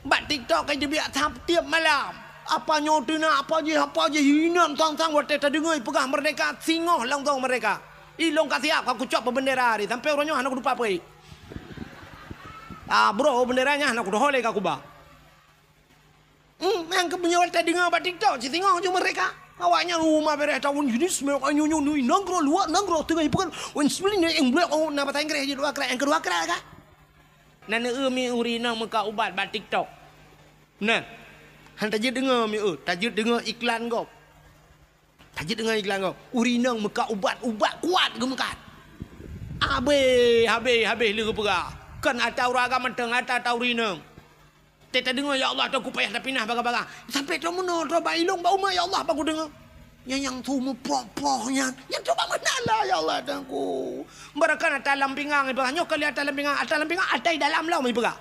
Buat TikTok kan dia biar tiap malam. Apa nyotina, apa je hina tang-tang wat tak dengar pegah merdeka singoh lang tong mereka. Ilong kasih aku cop bendera hari sampai orangnya anak lupa apa. Bro benderanya anak udah holek aku ba. Yang kepunya wat tak dengar buat TikTok, singoh je mereka. Awaknya rumah beres tahun jenis mereka nyunyu nangro luar nangro tengah ipukan wen sebenarnya yang blok nak bahasa Inggeris je dua kerak yang kedua kerak kan. Nana mi urina muka ubat buat TikTok. Nah, han tajid dengar mi tajid dengar iklan kau. Tajid dengar iklan kau. Urinang muka ubat kuat gemekat. Habis lera pera. Kan atau raga menteng atau urinang. Teta dengar ya Allah aku payah dah pindah baga-baga. Sampai tu mana tu bailong bau ya Allah aku dengar. Yang tu mu poh-pohnya. Yang tu mana lah ya Allah aku. Barakan atas dalam pinggang ibaratnya kali atas dalam pinggang ada dalam lau mi pera.